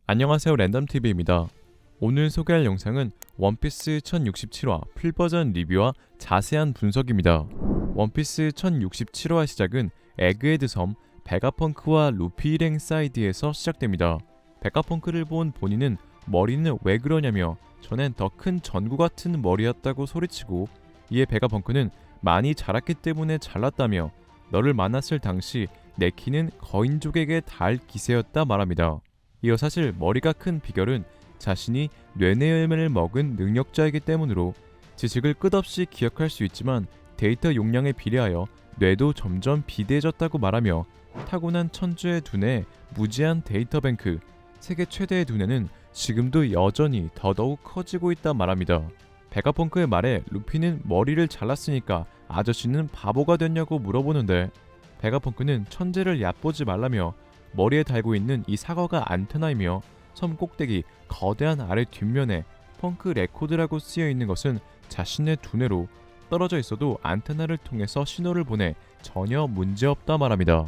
안녕하세요, 랜덤TV입니다. 오늘 소개할 영상은 원피스 1067화 풀버전 리뷰와 자세한 분석입니다. 원피스 1067화 시작은 에그헤드 섬 베가펑크와 루피 일행 사이드에서 시작됩니다. 베가펑크를 본 본인은 머리는 왜 그러냐며 전엔 더 큰 전구 같은 머리였다고 소리치고, 이에 베가펑크는 많이 자랐기 때문에 잘났다며 너를 만났을 당시 내 키는 거인족에게 닿을 기세였다 말합니다. 이어 사실 머리가 큰 비결은 자신이 뇌내 열매를 먹은 능력자이기 때문으로 지식을 끝없이 기억할 수 있지만 데이터 용량에 비례하여 뇌도 점점 비대해졌다고 말하며, 타고난 천주의 두뇌 무제한 데이터 뱅크, 세계 최대의 두뇌는 지금도 여전히 더더욱 커지고 있다 말합니다. 베가펑크의 말에 루피는 머리를 잘랐으니까 아저씨는 바보가 됐냐고 물어보는데, 베가펑크는 천재를 얕보지 말라며 머리에 달고 있는 이 사과가 안테나이며 섬 꼭대기 거대한 아래 뒷면에 펑크 레코드라고 쓰여 있는 것은 자신의 두뇌로 떨어져 있어도 안테나를 통해서 신호를 보내 전혀 문제없다 말합니다.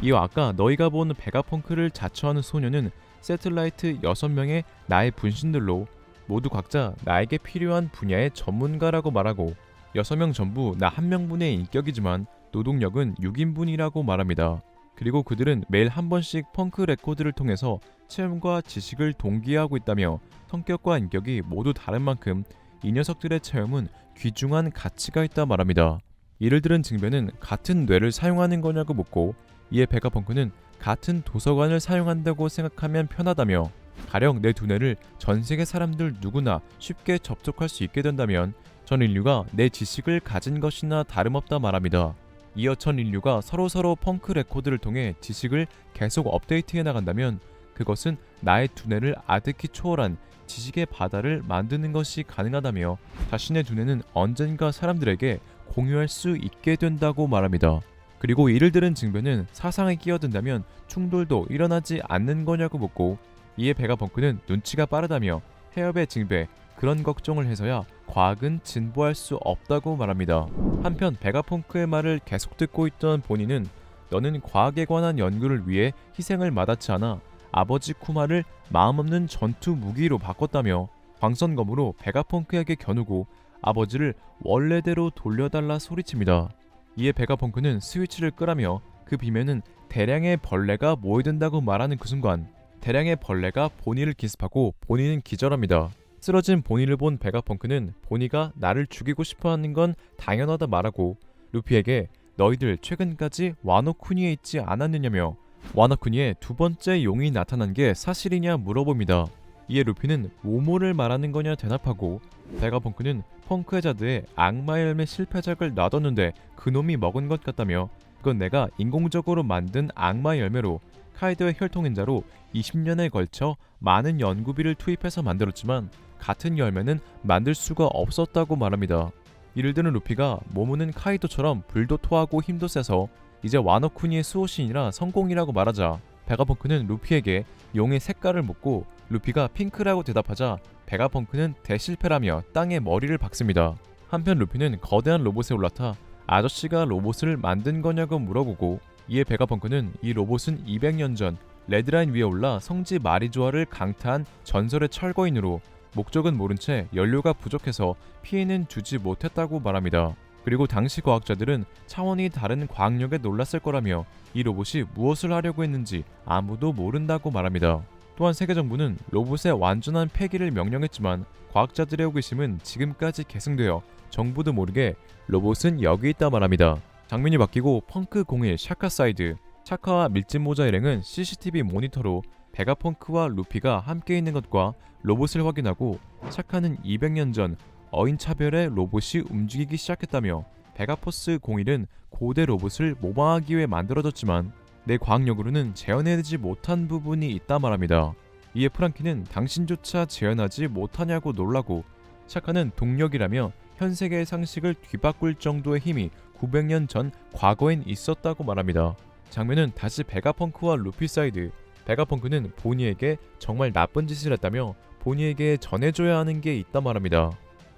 이어 아까 너희가 본 베가펑크를 자처하는 소녀는 세틀라이트 6명의 나의 분신들로 모두 각자 나에게 필요한 분야의 전문가라고 말하고, 6명 전부 나 한 명분의 인격이지만 노동력은 6인분이라고 말합니다. 그리고 그들은 매일 한 번씩 펑크 레코드를 통해서 체험과 지식을 동기화하고 있다며 성격과 인격이 모두 다른 만큼 이 녀석들의 체험은 귀중한 가치가 있다 말합니다. 이를 들은 징배는 같은 뇌를 사용하는 거냐고 묻고, 이에 베가펑크는 같은 도서관을 사용한다고 생각하면 편하다며, 가령 내 두뇌를 전 세계 사람들 누구나 쉽게 접촉할 수 있게 된다면 전 인류가 내 지식을 가진 것이나 다름없다 말합니다. 이어 전 인류가 서로 펑크 레코드를 통해 지식을 계속 업데이트해 나간다면 그것은 나의 두뇌를 아득히 초월한 지식의 바다를 만드는 것이 가능하다며, 자신의 두뇌는 언젠가 사람들에게 공유할 수 있게 된다고 말합니다. 그리고 이를 들은 징배는 사상에 끼어든다면 충돌도 일어나지 않는 거냐고 묻고, 이에 베가펑크는 눈치가 빠르다며 해협의 징배, 그런 걱정을 해서야 과학은 진보할 수 없다고 말합니다. 한편 베가펑크의 말을 계속 듣고 있던 본인은 너는 과학에 관한 연구를 위해 희생을 마다치 않아 아버지 쿠마를 마음없는 전투 무기로 바꿨다며 광선검으로 베가펑크에게 겨누고 아버지를 원래대로 돌려달라 소리칩니다. 이에 베가펑크는 스위치를 끄라며 그 비면은 대량의 벌레가 모여든다고 말하는 그 순간 대량의 벌레가 보니를 기습하고 보니는 기절합니다. 쓰러진 보니를 본 베가펑크는 보니가 나를 죽이고 싶어하는 건 당연하다 말하고, 루피에게 너희들 최근까지 와노쿠니에 있지 않았느냐며 와노쿠니에 두 번째 용이 나타난 게 사실이냐 물어봅니다. 이에 루피는 모모를 말하는 거냐 대답하고, 베가펑크는 펑크헤자드의 악마의 열매 실패작을 놔뒀는데 그놈이 먹은 것 같다며, 그건 내가 인공적으로 만든 악마의 열매로 카이드의 혈통인자로 20년에 걸쳐 많은 연구비를 투입해서 만들었지만 같은 열매는 만들 수가 없었다고 말합니다. 이를 들은 루피가 모모는 카이도처럼 불도 토하고 힘도 세서 이제 와노쿠니의 수호신이라 성공이라고 말하자, 베가펑크는 루피에게 용의 색깔을 묻고 루피가 핑크라고 대답하자 베가펑크는 대실패라며 땅에 머리를 박습니다. 한편 루피는 거대한 로봇에 올라타 아저씨가 로봇을 만든 거냐고 물어보고, 이에 베가펑크는 이 로봇은 200년 전 레드라인 위에 올라 성지 마리조아를 강타한 전설의 철거인으로 목적은 모른 채 연료가 부족해서 피해는 주지 못했다고 말합니다. 그리고 당시 과학자들은 차원이 다른 과학력에 놀랐을 거라며 이 로봇이 무엇을 하려고 했는지 아무도 모른다고 말합니다. 또한 세계정부는 로봇의 완전한 폐기를 명령했지만 과학자들의 호기심은 지금까지 계승되어 정부도 모르게 로봇은 여기 있다 말합니다. 장면이 바뀌고 펑크 01 샤카 사이드, 샤카와 밀짚 모자 일행은 CCTV 모니터로 베가펑크와 루피가 함께 있는 것과 로봇을 확인하고, 샤카는 200년 전 어인 차별의 로봇이 움직이기 시작했다며 베가포스 01은 고대 로봇을 모방하기 위해 만들어졌지만 내 과학력으로는 재현해내지 못한 부분이 있다 말합니다. 이에 프랑키는 당신조차 재현하지 못하냐고 놀라고, 샤카는 동력이라며 현 세계의 상식을 뒤바꿀 정도의 힘이 900년 전 과거엔 있었다고 말합니다. 장면은 다시 베가펑크와 루피 사이드. 베가펑크는 보니에게 정말 나쁜 짓을 했다며 보니에게 전해줘야 하는 게 있다 말합니다.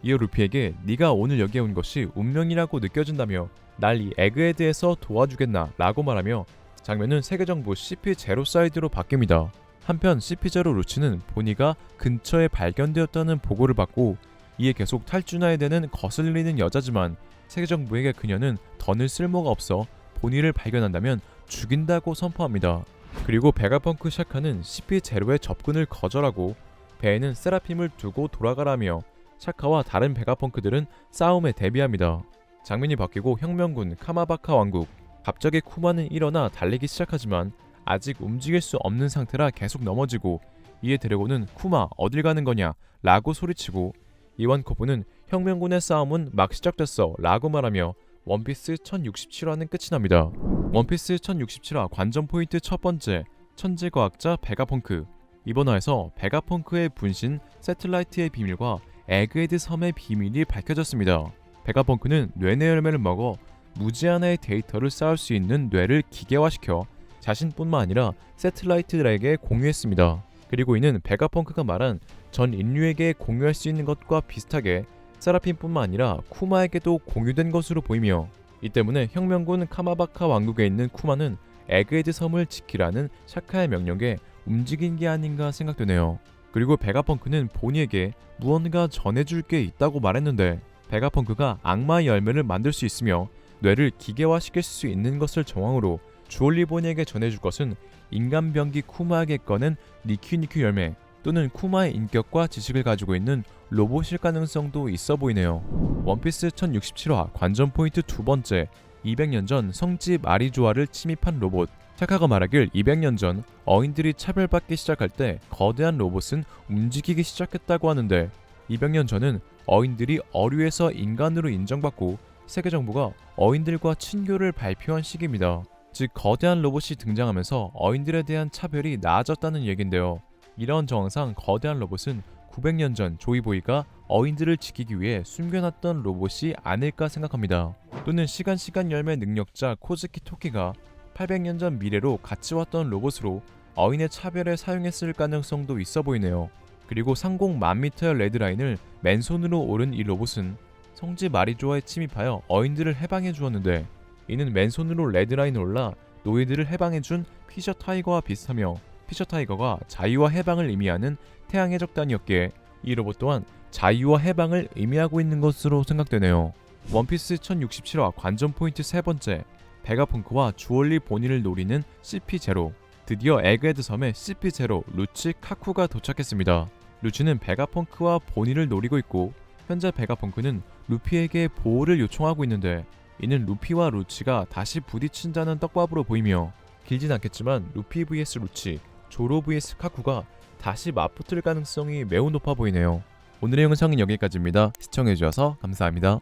이어 루피에게 네가 오늘 여기에 온 것이 운명이라고 느껴진다며 날 이 에그헤드에서 도와주겠나 라고 말하며 장면은 세계정부 CP0 사이드로 바뀝니다. 한편 CP0 루치는 보니가 근처에 발견되었다는 보고를 받고 이에 계속 탈주나야 되는 거슬리는 여자지만 세계정부에게 그녀는 더는 쓸모가 없어 보니를 발견한다면 죽인다고 선포합니다. 그리고 베가펑크 샤카는 CP0의 접근을 거절하고 배에는 세라핌을 두고 돌아가라며 샤카와 다른 베가펑크들은 싸움에 대비합니다. 장면이 바뀌고 혁명군 카마바카 왕국. 갑자기 쿠마는 일어나 달리기 시작하지만 아직 움직일 수 없는 상태라 계속 넘어지고 이에 드래곤은 쿠마 어딜 가는 거냐 라고 소리치고 이완코프는 혁명군의 싸움은 막 시작됐어 라고 말하며 원피스 1067화는 끝이 납니다. 원피스 1067화 관전 포인트 첫 번째, 천재과학자 베가펑크. 이번 화에서 베가펑크의 분신 세틀라이트의 비밀과 에그헤드 섬의 비밀이 밝혀졌습니다. 베가펑크는 뇌내 열매를 먹어 무제한의 데이터를 쌓을 수 있는 뇌를 기계화시켜 자신뿐만 아니라 세틀라이트들에게 공유했습니다. 그리고 이는 베가펑크가 말한 전 인류에게 공유할 수 있는 것과 비슷하게 세라핌뿐만 아니라 쿠마에게도 공유된 것으로 보이며 이 때문에 혁명군 카마바카 왕국에 있는 쿠마는 에그헤드 섬을 지키라는 샤카의 명령에 움직인 게 아닌가 생각되네요. 그리고 베가펑크는 보니에게 무언가 전해줄 게 있다고 말했는데 베가펑크가 악마의 열매를 만들 수 있으며 뇌를 기계화시킬 수 있는 것을 정황으로 주얼리 보니에게 전해줄 것은 인간 병기 쿠마에게 꺼낸 니큐니큐 열매 또는 쿠마의 인격과 지식을 가지고 있는 로봇일 가능성도 있어 보이네요. 원피스 1067화 관전 포인트 두 번째, 200년 전 성지 마리조아를 침입한 로봇. 샤카가 말하길 200년 전 어인들이 차별받기 시작할 때 거대한 로봇은 움직이기 시작했다고 하는데 200년 전은 어인들이 어류에서 인간으로 인정받고 세계정부가 어인들과 친교를 발표한 시기입니다. 즉 거대한 로봇이 등장하면서 어인들에 대한 차별이 나아졌다는 얘긴데요. 이런 정황상 거대한 로봇은 900년 전 조이보이가 어인들을 지키기 위해 숨겨놨던 로봇이 아닐까 생각합니다. 또는 시간 열매 능력자 코즈키 토키가 800년 전 미래로 같이 왔던 로봇으로 어인의 차별에 사용했을 가능성도 있어 보이네요. 그리고 상공 10,000m의 레드라인을 맨손으로 오른 이 로봇은 성지 마리조아에 침입하여 어인들을 해방해 주었는데 이는 맨손으로 레드라인을 올라 노예들을 해방해준 피셔 타이거와 비슷하며 피셔 타이거가 자유와 해방을 의미하는 태양의 적단이었기에 이 로봇 또한 자유와 해방을 의미하고 있는 것으로 생각되네요. 원피스 1067화 관전 포인트 세 번째, 베가펑크와 주얼리 보니를 노리는 CP0. 드디어 에그헤드 섬에 CP0 루치 카쿠가 도착했습니다. 루치는 베가펑크와 보니를 노리고 있고 현재 베가펑크는 루피에게 보호를 요청하고 있는데 이는 루피와 루치가 다시 부딪힌다는 떡밥으로 보이며 길진 않겠지만 루피 vs 루치, 조로 vs 카쿠가 다시 맞붙을 가능성이 매우 높아 보이네요. 오늘의 영상은 여기까지입니다. 시청해주셔서 감사합니다.